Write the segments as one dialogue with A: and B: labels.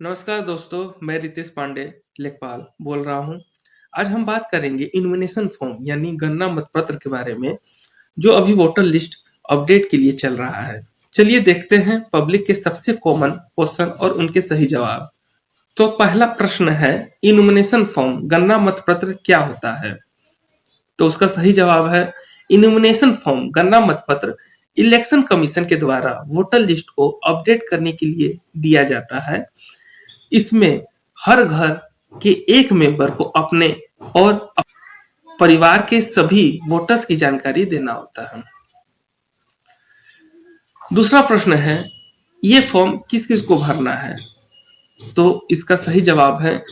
A: नमस्कार दोस्तों, मैं रितेश पांडे लेखपाल बोल रहा हूँ। आज हम बात करेंगे इनॉमिनेशन फॉर्म यानी गणना मतपत्र के बारे में, जो अभी वोटर लिस्ट अपडेट के लिए चल रहा है। चलिए देखते हैं पब्लिक के सबसे कॉमन क्वेश्चन और उनके सही जवाब। तो पहला प्रश्न है, इनॉमिनेशन फॉर्म गणना मतपत्र क्या होता है? तो उसका सही जवाब है, इनॉमिनेशन फॉर्म गणना मतपत्र इलेक्शन कमीशन के द्वारा वोटर लिस्ट को अपडेट करने के लिए दिया जाता है। इसमें हर घर के एक मेंबर को अपने और परिवार के सभी वोटर्स की जानकारी देना होता है। दूसरा प्रश्न है, ये फॉर्म किस किस को भरना है? तो इसका सही जवाब है,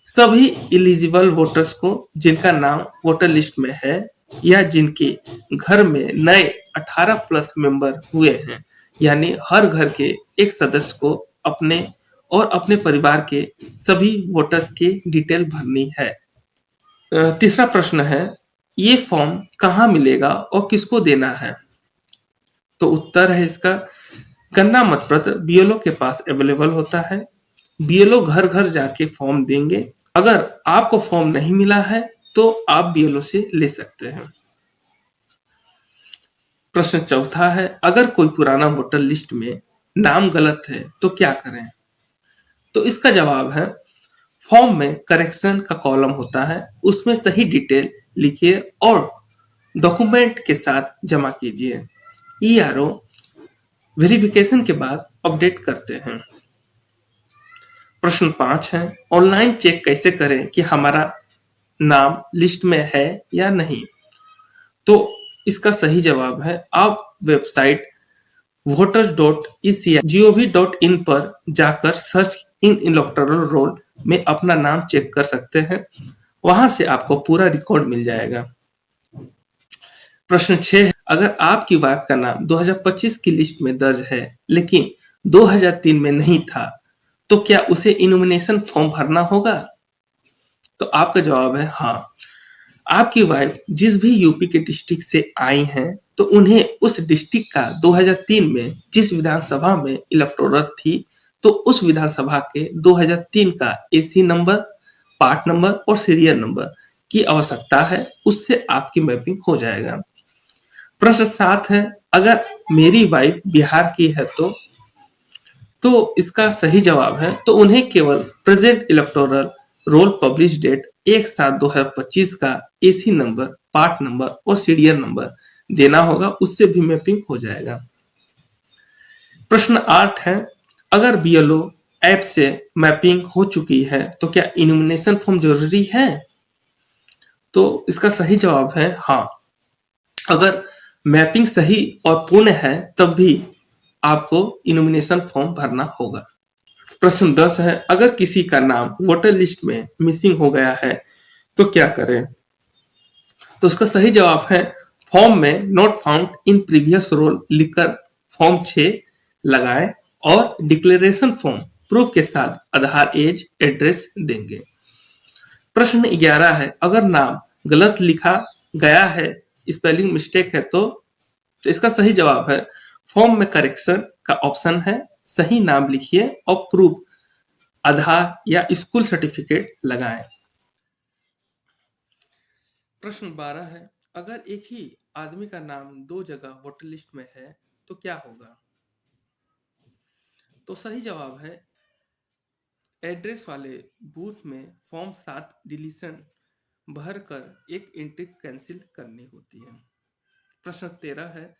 A: सभी एलिजिबल वोटर्स को जिनका नाम वोटर लिस्ट में है या जिनके घर में नए 18 प्लस मेंबर हुए हैं, यानी हर घर के एक सदस्य को अपने और अपने परिवार के सभी वोटर्स की डिटेल भरनी है। तीसरा प्रश्न है, ये फॉर्म कहाँ मिलेगा और किसको देना है? तो उत्तर है इसका, गणना मतपत्र बीएलओ के पास अवेलेबल होता है। बीएलओ घर घर जाके फॉर्म देंगे। अगर आपको फॉर्म नहीं मिला है तो आप बीएलओ से ले सकते हैं। प्रश्न चौथा है, अगर कोई पुराना वोटर लिस्ट में नाम गलत है तो क्या करें? तो इसका जवाब है, फॉर्म में करेक्शन का कॉलम होता है, उसमें सही डिटेल लिखिए और डॉक्यूमेंट के साथ जमा कीजिए। ईआरओ वेरिफिकेशन के बाद अपडेट करते हैं। प्रश्न 5 है, ऑनलाइन चेक कैसे करें कि हमारा नाम लिस्ट में है या नहीं? तो इसका सही जवाब है, आप वेबसाइट voters.eci.gov.in पर जाकर सर्च इन इलेक्टोरल रोल में अपना नाम चेक कर सकते हैं। वहां से आपको पूरा रिकॉर्ड मिल जाएगा। प्रश्न 6 है, अगर आपकी वाइफ का नाम 2025 की लिस्ट में दर्ज है लेकिन 2003 में नहीं था, तो क्या उसे इनॉमिनेशन फॉर्म भरना होगा? तो आपका जवाब है हाँ। आपकी वाइफ जिस भी यूपी के डिस्ट्रिक्ट से आई हैं, तो उन्हें उस डिस्ट्रिक्ट का 2003 में जिस विधानसभा में इलेक्टोरल थी, तो उस विधानसभा के 2003 का एसी नंबर, पार्ट नंबर और सीरियल नंबर की आवश्यकता है। उससे आपकी मैपिंग हो जाएगा। प्रश्न 7 है, अगर मेरी वाइफ बिहार की है तो इसका सही जवाब है, तो उन्हें केवल present electoral roll publish date 1/7/2025 का एसी नंबर, पार्ट नंबर और सीरियल नंबर देना होगा। उससे भी मैपिंग हो जाएगा। प्रश्न 8 है, अगर बीएलओ ऐप से मैपिंग हो चुकी है तो क्या इनॉमिनेशन फॉर्म जरूरी है? तो इसका सही जवाब है हाँ। अगर मैपिंग सही और पूर्ण है तब भी आपको इनॉमिनेशन फॉर्म भरना होगा। प्रश्न 10 है, अगर किसी का नाम वोटर लिस्ट में मिसिंग हो गया है तो क्या करें? तो उसका सही जवाब है, फॉर्म में not found in previous roll लिखकर फॉर्म 6 लगाएं और डिक्लेरेशन फॉर्म प्रूफ के साथ आधार, एज, एड्रेस देंगे। प्रश्न 11 है, अगर नाम गलत लिखा गया है, स्पेलिंग मिस्टेक है, तो इसका सही जवाब है, फॉर्म में करेक्शन का ऑप्शन है, सही नाम लिखिए और प्रूफ आधार या स्कूल सर्टिफिकेट लगाएं। प्रश्न 12 है, अगर एक ही आदमी का नाम दो जगह वोटर लिस्ट में है तो क्या होगा? तो सही जवाब है, एड्रेस वाले बूथ में फॉर्म 7 डिलीशन भर कर एक एंट्री कैंसिल करनी होती है। प्रश्न 13 है,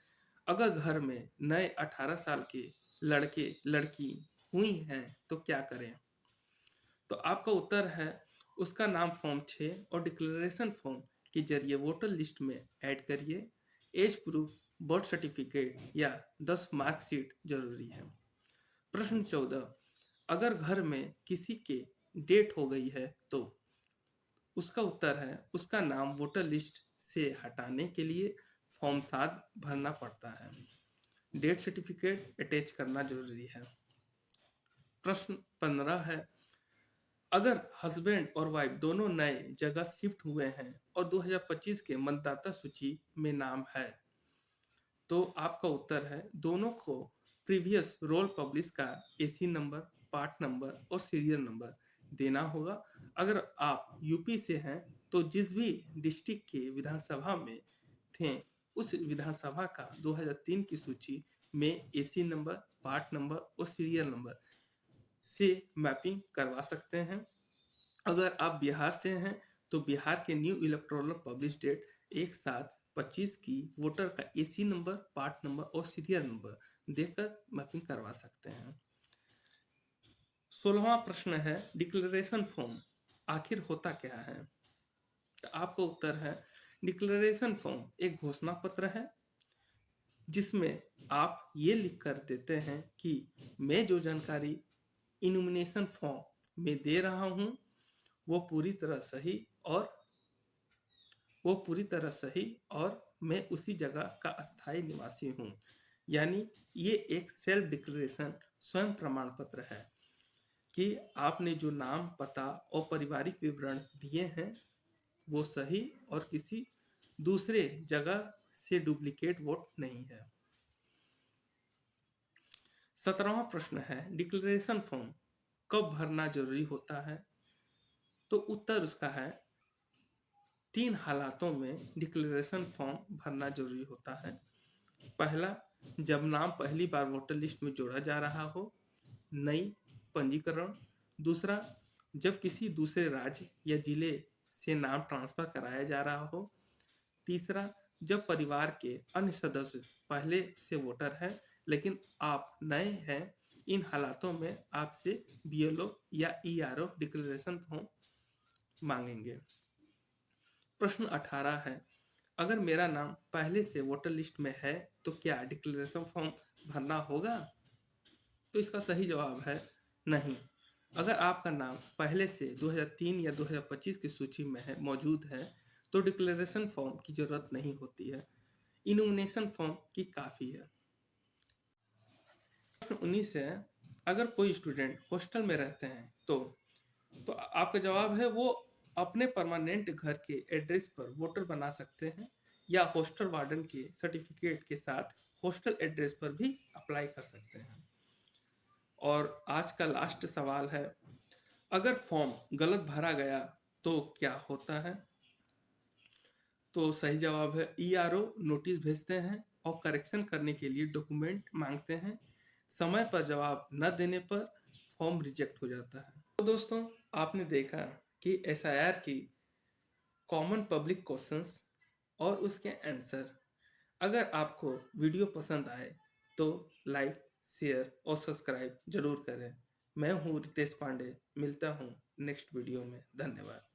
A: अगर घर में नए 18 साल के लड़के लड़की हुई हैं तो क्या करें? तो आपका उत्तर है, उसका नाम फॉर्म 6 और डिक्लेरेशन फॉर्म के जरिए वोटर लिस्ट में ऐड करिए। एज प्रूफ, बर्थ सर्टिफिकेट या 10 मार्कशीट जरूरी है। प्रश्न 14, अगर घर में किसी के डेट हो गई है तो उसका उत्तर है, उसका नाम वोटर लिस्ट से हटाने के लिए फॉर्म 7 भरना पड़ता है। डेथ सर्टिफिकेट अटैच करना जरूरी है। प्रश्न 15 है, अगर हस्बैंड और वाइफ दोनों नए जगह शिफ्ट हुए हैं और 2025 के मतदाता सूची में नाम है, तो आपका उत्तर है, दोनों को प्रीवियस रोल पब्लिश का एसी नंबर, पार्ट नंबर और सीरियल नंबर देना होगा। अगर आप यूपी से हैं तो जिस भी डिस्ट्रिक्ट के विधानसभा में थे उस विधानसभा का 2003 की सूची में एसी नंबर, पार्ट नंबर और सीरियल नंबर से मैपिंग करवा सकते हैं। अगर आप बिहार से हैं तो बिहार के न्यू इलेक्टोरल पब्लिश डेट एक साथ 25 की वोटर का एसी नंबर, पार्ट नंबर और सीरियल नंबर देकर मैपिंग करवा सकते हैं। 16वां प्रश्न है डिक्लेरेशन फॉर्म आखिर होता क्या है? तो आपका उत्तर है डिक्लेरेशन फॉर्म एक घोषणा पत्र है जिसमें आप ये लिख कर देते हैं कि मैं जो जानकारी इनुमिनेशन फॉर्म में दे रहा हूँ वो पूरी तरह सही और मैं उसी जगह का अस्थायी निवासी हूँ। यानी ये एक सेल्फ डिक्लेरेशन स्वयं प्रमाण पत्र है कि आपने जो नाम, पता और पारिवारिक विवरण दिए हैं वो सही और किसी दूसरे जगह से डुप्लीकेट वोट नहीं है। 17वां प्रश्न है डिक्लेरेशन फॉर्म कब भरना जरूरी होता है? तो उत्तर उसका है 3 हालातों में डिक्लेरेशन फॉर्म भरना जरूरी होता है। पहला, जब नाम पहली बार वोटर लिस्ट में जोड़ा जा रहा हो, नई पंजीकरण। दूसरा, जब किसी दूसरे राज्य या जिले से नाम ट्रांसफर कराया जा रहा हो। तीसरा, जब परिवार के अन्य सदस्य पहले से वोटर हैं लेकिन आप नए हैं। इन हालातों में आपसे बीएलओ या ईआरओ डिक्लेरेशन फॉर्म मांगेंगे। प्रश्न 18 है अगर मेरा नाम पहले से वोटर लिस्ट में है तो क्या डिक्लेरेशन फॉर्म भरना होगा? तो इसका सही जवाब है नहीं। अगर आपका नाम पहले से 2003 या 2025 की सूची में मौजूद है तो डिक्लेरेशन फॉर्म की जरूरत नहीं होती है, इनुमिनेशन फॉर्म की काफ़ी है। प्रश्न 19 है अगर कोई स्टूडेंट हॉस्टल में रहते हैं तो आपका जवाब है वो अपने परमानेंट घर के एड्रेस पर वोटर बना सकते हैं या हॉस्टल वार्डन के सर्टिफिकेट के साथ हॉस्टल एड्रेस पर भी अप्लाई कर सकते हैं। और आज का लास्ट सवाल है अगर फॉर्म गलत भरा गया तो क्या होता है? तो सही जवाब है ईआरओ नोटिस भेजते हैं और करेक्शन करने के लिए डॉक्यूमेंट मांगते हैं। समय पर जवाब न देने पर फॉर्म रिजेक्ट हो जाता है। तो दोस्तों आपने देखा कि एसआईआर की कॉमन पब्लिक क्वेश्चंस और उसके आंसर। अगर आपको वीडियो पसंद आए तो लाइक, शेयर और सब्सक्राइब जरूर करें। मैं हूँ रितेश पांडे, मिलता हूँ नेक्स्ट वीडियो में। धन्यवाद।